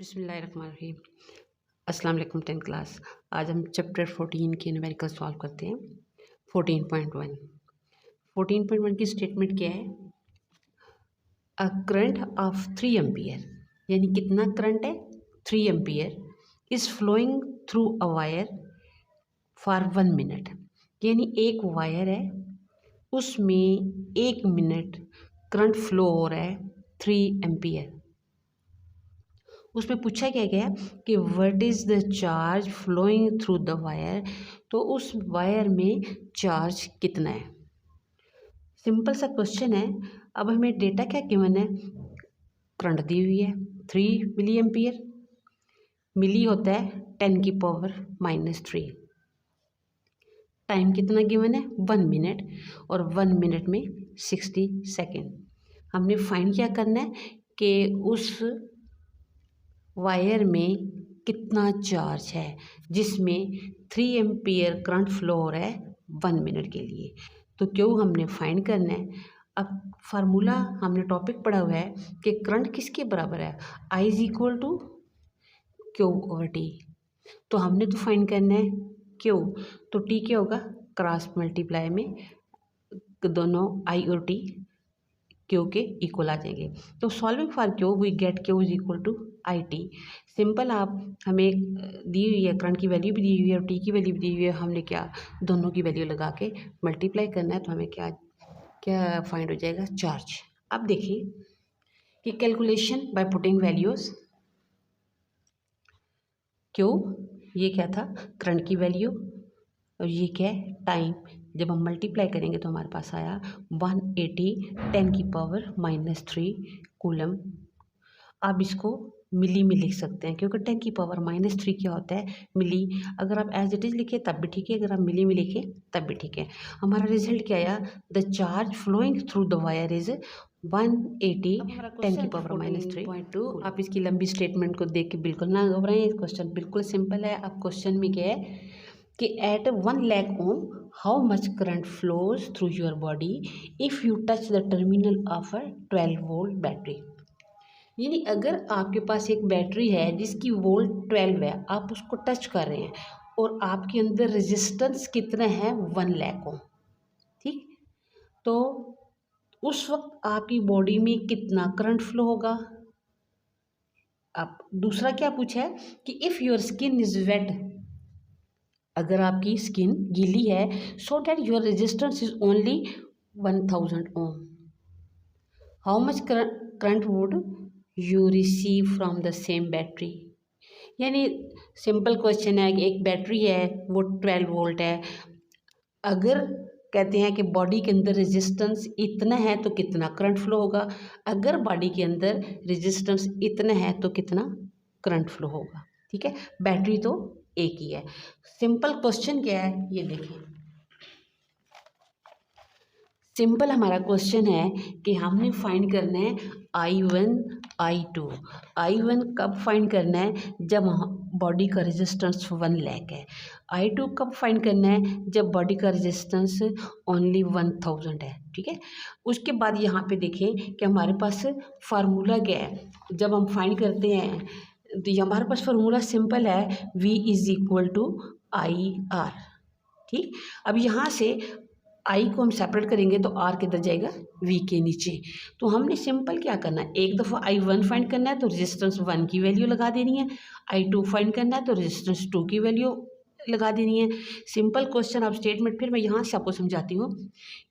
बिस्मिल्लाहिर्रहमानिर्रहीम। अस्सलाम वालेकुम 10th क्लास। आज हम चैप्टर 14 के न्यूमेरिकल सॉल्व करते हैं। 14.1 की स्टेटमेंट क्या है? अ करंट ऑफ 3 एम्पियर, यानी कितना करंट है? 3 ampere is flowing through a wire for 1 minute, यानी एक वायर है, उसमें 1 मिनट करंट फ्लो हो रहा है 3 एम्पियर। उसमें पूछा क्या गया कि what is the charge flowing through the wire, तो उस वायर में चार्ज कितना है। सिंपल सा क्वेश्चन है। अब हमें डेटा क्या गिवन है? करंट दी हुई है 3 मिली एम्पियर, मिली होता है 10⁻³ टाइम कितना गिवन है? 1 मिनट, और 1 मिनट में 60 सेकेंड। हमने फाइंड क्या करना है कि उस वायर में कितना चार्ज है जिसमें 3 एम्पियर करंट फ्लो हो रहा है 1 मिनट के लिए। तो क्यों हमने फाइंड करना है। अब फार्मूला हमने टॉपिक पढ़ा हुआ है कि करंट किसके बराबर है? I = Q/T। तो हमने तो फाइंड करना है Q, तो T क्या होगा? क्रॉस मल्टीप्लाई में दोनों I और T Q के इक्वल आ जाएंगे। तो solving for Q we get Q = IT। Simple, आप हमें दी हुई है करंट की वैल्यू भी दी हुई है और T की वैल्यू भी दी हुई है, हमने क्या दोनों की वैल्यू लगा के मल्टीप्लाई करना है, तो हमें क्या क्या फाइंड हो जाएगा? चार्ज। अब देखिए कि calculation by putting values. Q ये क्या था? करंट की वैल्यू, और ये क्या है? टाइम। जब हम मल्टीप्लाई करेंगे तो हमारे पास आया 180 10⁻³ कूलम। आप इसको मिली में लिख सकते हैं क्योंकि 10⁻³ क्या होता है? मिली। अगर आप एज इट इज़ लिखे तब भी ठीक है, अगर आप मिली में लिखे तब भी ठीक है। हमारा रिजल्ट क्या आया? The charge flowing through the wire is 180 10⁻²। आप इसकी लंबी स्टेटमेंट को देख के बिल्कुल ना घबराएं, क्वेश्चन बिल्कुल सिंपल है। अब क्वेश्चन में क्या है कि at 1 lakh ohm how much current flows through your body if you touch the terminal of a 12 volt battery. यानी अगर आपके पास एक बैटरी है जिसकी वोल्ट 12 है, आप उसको टच कर रहे हैं और आपके अंदर रेजिस्टेंस कितना है? 1 लाख ओम। ठीक, तो उस वक्त आपकी बॉडी में कितना करंट फ्लो होगा। अब दूसरा क्या पूछा है कि if your skin is wet, अगर आपकी स्किन गीली है, so that your resistance is only 1000 ohm, how much current would you receive from the same battery. यानी सिंपल क्वेश्चन है कि एक बैटरी है वो 12 वोल्ट है, अगर कहते हैं कि बॉडी के अंदर रेजिस्टेंस इतना है तो कितना करंट फ्लो होगा, अगर बॉडी के अंदर रेजिस्टेंस इतना है तो कितना करंट फ्लो होगा। ठीक है, बैटरी तो एक ही है। सिंपल क्वेश्चन क्या है ये देखिए। सिंपल हमारा क्वेश्चन है कि हमने फाइंड करना है I1 I2। I1 कब फाइंड करना है? जब बॉडी का रेजिस्टेंस 1 लाख है। I2 कब फाइंड करना है? जब बॉडी का रेजिस्टेंस ओनली 1000 है। ठीक है, उसके बाद यहाँ पे देखें कि हमारे पास फार्मूला क्या है। जब हम फाइंड करते हैं तो ये हमारे पास फार्मूला सिंपल है, V = IR। ठीक, अब यहाँ से आई को हम सेपरेट करेंगे तो आर किधर जाएगा? वी के नीचे। तो हमने सिंपल क्या करना है, एक दफ़ा I1 फाइंड करना है तो रेजिस्टेंस 1 की वैल्यू लगा देनी है, I2 फाइंड करना है तो रेजिस्टेंस 2 की वैल्यू लगा देनी है। Simple question. अब स्टेटमेंट फिर मैं यहाँ से आपको समझाती हूँ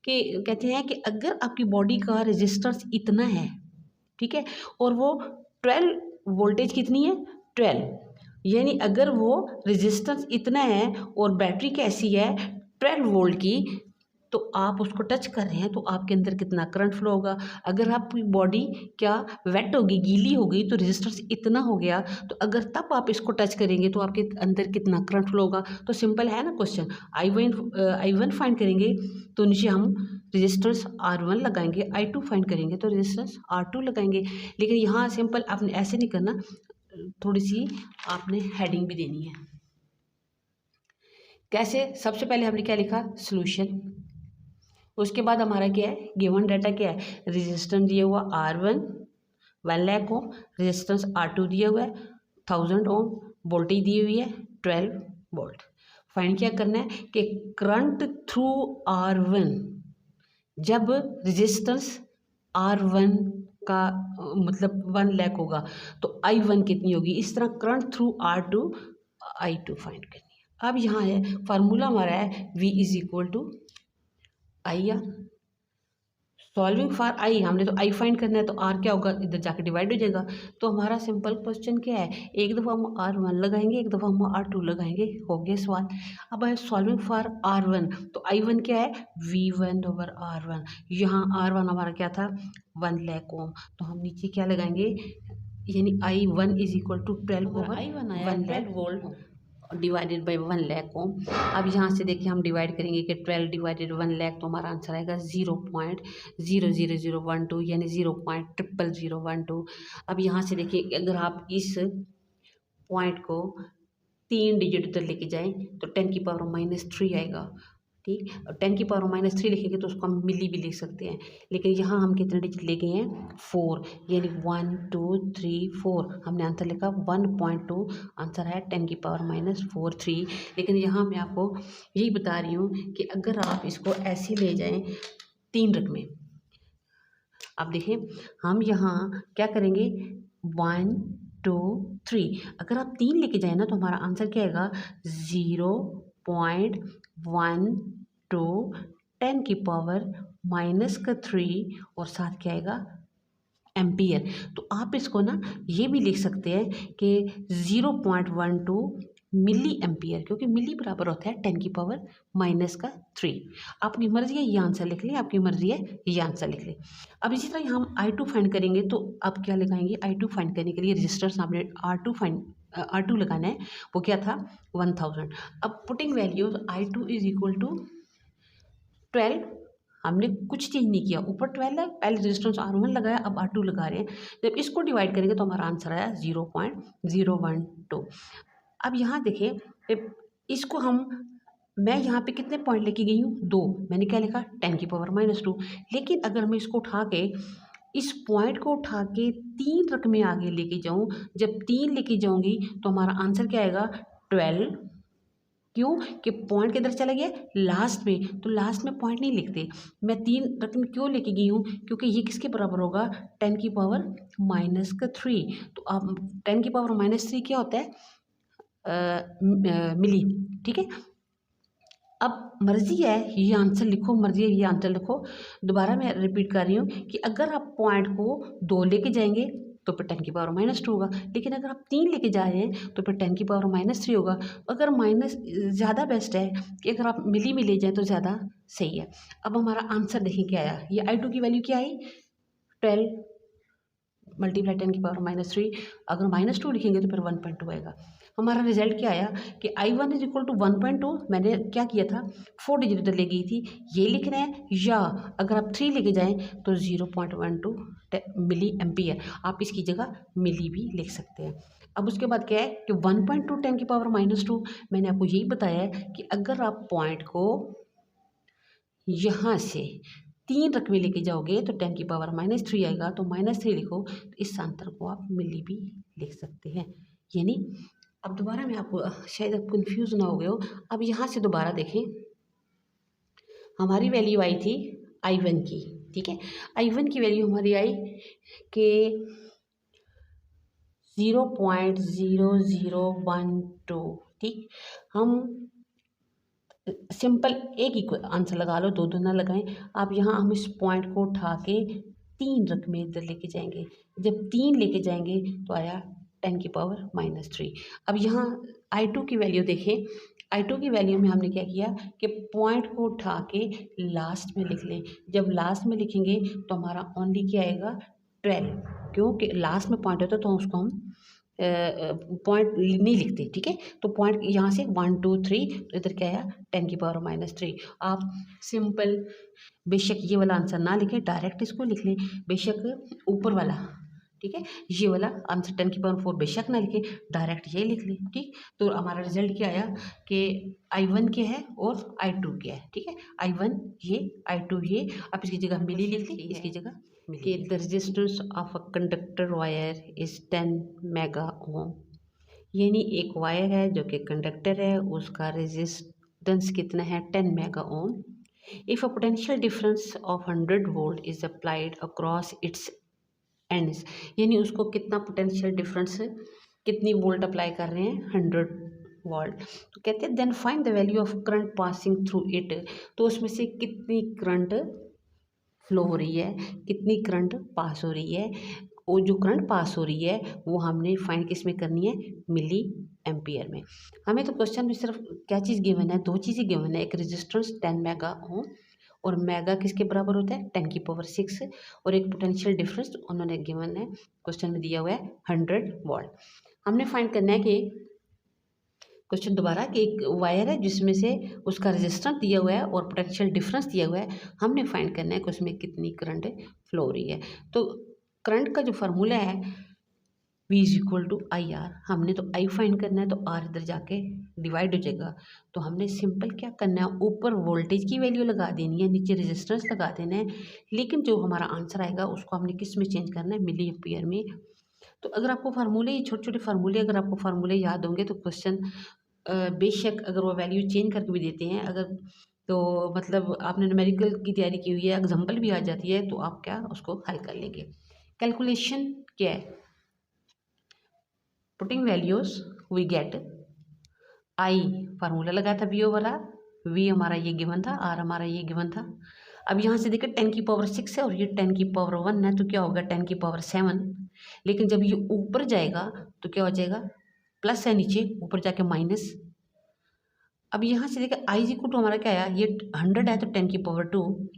कि कहते हैं कि अगर आपकी बॉडी का रेजिस्टेंस इतना है, ठीक है, और वो 12 वोल्टेज कितनी है? 12, यानी अगर वो रेजिस्टेंस इतना है और बैटरी कैसी है? 12 वोल्ट की, तो आप उसको टच कर रहे हैं तो आपके अंदर कितना करंट फ्लो होगा। अगर आपकी बॉडी क्या वेट होगी, गीली हो गई, तो रेजिस्टेंस इतना हो गया, तो अगर तब आप इसको टच करेंगे तो आपके अंदर कितना करंट फ्लो होगा। तो सिंपल है ना क्वेश्चन। I1 फाइंड करेंगे तो नीचे हम रेजिस्टेंस R1 लगाएंगे, I2 फाइंड करेंगे तो रेजिस्टेंस R2 लगाएंगे। लेकिन यहाँ सिंपल आपने ऐसे नहीं करना, थोड़ी सी आपने हेडिंग भी देनी है। कैसे? सबसे पहले हमने क्या लिखा? सॉल्यूशन। उसके बाद हमारा क्या है? गिवन डाटा क्या है? रेजिस्टेंस दिया हुआ R1 1 लाख ओम, रेजिस्टेंस R2 दिया हुआ है 1000 ओम, वोल्टेज दी हुई है 12 वोल्ट। फाइंड क्या करना है कि करंट थ्रू R1 जब रेजिस्टेंस R1 का मतलब 1 लाख होगा तो I1 कितनी होगी। इस तरह current through R2 I2 find करनी है। अब यहाँ है फार्मूला हमारा है V is equal to I R. Solving for I, हमने तो आई फाइंड करना है तो आर क्या होगा, इधर जाके डिवाइड हो जाएगा। तो हमारा सिंपल क्वेश्चन क्या है, एक दफ़ा हम R1 लगाएंगे, एक दफ़ा हम R2 लगाएंगे, हो गया सवाल। अब है सॉल्विंग फॉर R1, तो I1 क्या है V1 ओवर R1। यहाँ R1 हमारा क्या था 1 लाख ओम, तो हम नीचे क्या लगाएंगे, यानी I1 is equal to 12 over 1 lakh volt divided by 1 lakh ohm. अब यहाँ से देखिए हम डिवाइड करेंगे कि 12 डिवाइडेड 1 लाख, तो हमारा आंसर आएगा 0.00012 यानी 0.00012। अब यहाँ से देखिए अगर आप इस पॉइंट को 3 डिजिट उधर लेके जाएं तो 10⁻³ आएगा। ठीक, और 10⁻³ लिखेंगे तो उसको हम मिली भी लिख सकते हैं, लेकिन यहाँ हम कितने डिजिट ले गए हैं 4, यानी 1 2 3 4, हमने आंसर लिखा 1.2, आंसर है 10⁻⁻43। लेकिन यहाँ मैं आपको यही बता रही हूँ कि अगर आप इसको ऐसे ले जाएं 3 रकमें, अब देखें हम यहाँ क्या करेंगे 1 2 3, अगर आप 3 लेके जाए ना तो हमारा आंसर क्या आएगा 0.12 10⁻³ और साथ क्या आएगा एम्पियर। तो आप इसको ना ये भी लिख सकते हैं कि 0.12 मिली एम्पियर, क्योंकि मिली बराबर होता है 10⁻⁻3। आपकी मर्जी है ये आंसर लिख लें, आपकी मर्जी है ये आंसर लिख लें। अब इसी तरह हम I2 फाइंड करेंगे, तो अब क्या लगाएंगे I2 फाइंड करने के लिए रजिस्टर सामने R2 लगाना है, वो क्या था 1000। अब putting value I2 is equal to 12, हमने कुछ चेंज नहीं किया, ऊपर 12 है, पहले रेजिस्टेंस R1 लगाया, अब R2 लगा रहे हैं। जब इसको डिवाइड करेंगे तो हमारा आंसर आया 0.012। अब यहाँ देखिए इसको मैं यहाँ पे कितने पॉइंट लेके गई हूँ 2, मैंने क्या लिखा 10⁻²। लेकिन अगर मैं इसको उठा के इस पॉइंट को उठा के 3 रकमें आगे लेके जाऊँ, जब 3 लेके जाऊँगी तो हमारा आंसर क्या आएगा 12। क्यों कि पॉइंट किधर चला गया लास्ट में, तो लास्ट में पॉइंट नहीं लिखते। मैं 3 रकम क्यों लेके गई हूँ, क्योंकि ये किसके बराबर होगा 10⁻⁻3। तो अब 10⁻⁻3 क्या होता है मिली। ठीक है, अब मर्जी है ये आंसर लिखो, मर्जी है ये आंसर लिखो। दोबारा मैं रिपीट कर रही हूँ कि अगर आप पॉइंट को 2 लेके जाएंगे तो फिर 10⁻² होगा, लेकिन अगर आप 3 लेके जा रहे हैं तो फिर 10⁻³ होगा। अगर माइनस ज़्यादा बेस्ट है कि अगर आप मिली में ले जाएँ तो ज़्यादा सही है। अब हमारा आंसर देखिए क्या आया, ये I2 की वैल्यू क्या आई 12 मल्टीप्लाई 10⁻⁻3, अगर -2 लिखेंगे तो फिर 1.2 आएगा। हमारा रिजल्ट क्या आया कि I1 इज इक्वल टू 1.2, मैंने क्या किया था 4 डिजिट इधर ले गई थी, ये लिखना है, या अगर आप 3 लेके जाएं तो 0.12 मिली एम्पियर, आप इसकी जगह मिली भी लिख सकते हैं। अब उसके बाद क्या है कि 1.2 10⁻⁻2, मैंने आपको यही बताया है कि अगर आप पॉइंट को यहाँ से 3 रकमें लेके जाओगे तो 10⁻⁻3 आएगा, तो -3 लिखो, तो इस आंसर को आप मिली भी लिख सकते हैं। यानी अब दोबारा मैं आपको शायद आप कंफ्यूज ना हो गए हो। अब यहाँ से दोबारा देखें, हमारी वैल्यू आई थी I1 की, ठीक है, I1 की वैल्यू हमारी आई कि 0.0012। ठीक, हम सिंपल एक ही आंसर लगा लो, दो ना लगाएं। आप यहाँ हम इस पॉइंट को उठा के 3 रकमें इधर लेके जाएंगे, जब 3 लेके जाएंगे तो आया 10⁻⁻3। अब यहाँ I2 की वैल्यू देखें, I2 की वैल्यू में हमने क्या किया कि पॉइंट को उठा के लास्ट में लिख लें। जब लास्ट में लिखेंगे तो हमारा ओनली क्या आएगा 12, क्योंकि लास्ट में पॉइंट होता है तो उसको हम पॉइंट नहीं लिखते। ठीक है, तो पॉइंट यहाँ से 1 2 3, तो इधर क्या आया 10⁻⁻3। आप सिंपल बेशक ये वाला आंसर ना लिखें, डायरेक्ट इसको लिख लें, बेशक ऊपर वाला, ठीक है, ये वाला आंसर 10⁻⁴ बेशक ना लिखें, डायरेक्ट ये लिख लें। ठीक, तो हमारा रिजल्ट क्या आया कि I1 क्या है और I2 क्या है। ठीक है, I1 ये, I2 ये, आप इसकी जगह मिली लिख लें, इसकी जगह कि the resistance of a conductor wire is 10 mega ohm यानी एक वायर है जो कि कंडक्टर है, उसका रेजिस्टेंस कितना है 10 mega ohm. If a potential difference of 100 volt is applied across its ends, यानी उसको कितना पोटेंशियल डिफरेंस, कितनी वोल्ट अप्लाई कर रहे हैं 100 वोल्ट। तो कहते हैं then find the value of current passing through it, तो उसमें से कितनी करंट फ्लो हो रही है, कितनी करंट पास हो रही है। वो जो करंट पास हो रही है वो हमने फाइंड किस में करनी है, मिली एम्पियर में। हमें तो क्वेश्चन में सिर्फ क्या चीज़ गिवन है, दो चीज़ें गिवन है, एक रेजिस्टेंस 10 मेगा ओम और मेगा किसके बराबर होता है 10 की पावर 6, और एक पोटेंशियल डिफरेंस उन्होंने गिवन है, क्वेश्चन में दिया हुआ है 100 वोल्ट। हमने फाइंड करना है कि क्वेश्चन दोबारा कि एक वायर है जिसमें से उसका रेजिस्टेंस दिया हुआ है और पोटेंशियल डिफरेंस दिया हुआ है, हमने फाइंड करना है कि उसमें कितनी करंट फ्लो हो रही है। तो करंट का जो फार्मूला है V is equal to I R, हमने तो I फाइंड करना है, तो R इधर जाके डिवाइड हो जाएगा। तो हमने सिंपल क्या करना है, ऊपर वोल्टेज की वैल्यू लगा देनी है, नीचे रेजिस्टेंस लगा देना है, लेकिन जो हमारा आंसर आएगा उसको हमने किस में चेंज करना है, मिली एम्पियर में। तो अगर आपको फार्मूले, ये छोटे छोटे फार्मूले अगर आपको फार्मूले याद होंगे तो क्वेश्चन बेशक अगर वो वैल्यू चेंज करके भी देते हैं, अगर तो मतलब आपने न्यूमेरिकल की तैयारी की हुई है, एग्जाम्पल भी आ जाती है, तो आप क्या उसको हल कर लेंगे। कैलकुलेशन क्या है, putting values we get I, formula लगा था वी वाला, वी हमारा ये गिवन था, आर हमारा ये गिवन था। अब यहाँ से देखिए 10 की पावर 6 है और ये 10 की पावर 1 है, तो क्या होगा 10 की पावर 7। लेकिन जब ये ऊपर जाएगा तो क्या हो जाएगा, प्लस है नीचे, ऊपर जाके माइनस। अब यहाँ से देखिए आई इक्वल टू हमारा क्या आया, ये 100 है तो 10 की पावर 2,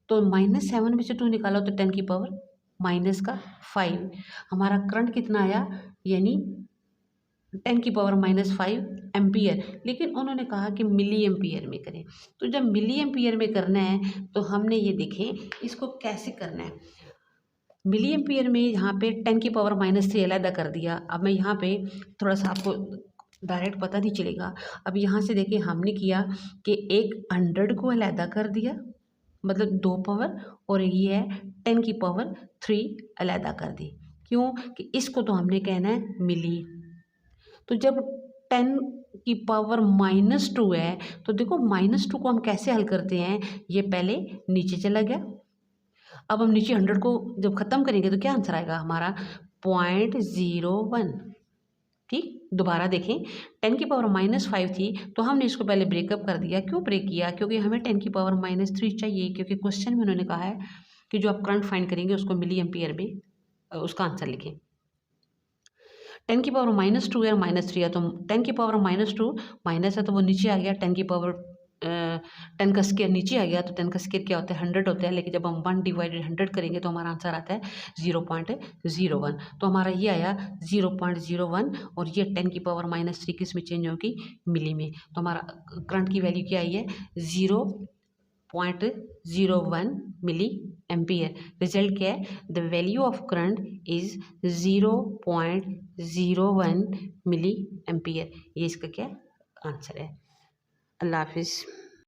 तो -7 में से 2 निकाला तो 10 की पावर -5। हमारा करंट कितना आया, यानी 10 की पावर -5 एम्पियर। लेकिन उन्होंने कहा कि मिली एम्पियर में करें, तो जब मिली एम्पियर में करना है तो हमने ये देखें इसको कैसे करना है। मिली एम्पियर में यहाँ पे 10 की पावर -3 अलग कर दिया। अब मैं यहाँ पे थोड़ा सा आपको डायरेक्ट पता नहीं चलेगा। अब यहाँ से देखिए हमने किया कि एक 100 को अलग कर दिया, मतलब 2 पावर, और ये है 10 की पावर 3 अलग कर दी। क्यों कि इसको तो हमने कहना है मिली। तो जब 10 की पावर -2 है तो देखो -2 को हम कैसे हल करते हैं, ये पहले नीचे चला गया। अब हम नीचे 100 को जब ख़त्म करेंगे तो क्या आंसर आएगा हमारा 0.01। ठीक, दोबारा देखें, 10 की पावर -5 थी तो हमने इसको पहले ब्रेकअप कर दिया। क्यों ब्रेक किया, क्योंकि हमें 10 की पावर -3 चाहिए, क्योंकि क्वेश्चन में उन्होंने कहा है कि जो आप करंट फाइंड करेंगे उसको मिली एम्पियर में उसका आंसर लिखें। 10 की पावर -2 है, -3 है, तो 10 की पावर -2 माइनस है तो वो नीचे आ गया, 10 की पावर 10 का स्केयर नीचे आ गया, तो 10 का स्केयर क्या होता है 100 होता है। लेकिन जब हम 1/100 करेंगे तो हमारा आंसर आता है 0.01। तो हमारा ये आया 0.01, और ये 10 की पावर -3 किस में चेंज होगी, मिली में। तो हमारा करंट की वैल्यू क्या आई है 0.01 मिली एम्पियर। रिजल्ट क्या है, the value of current is 0.01 milli ampere. ये इसका क्या आंसर है। अल्लाह हाफिज़।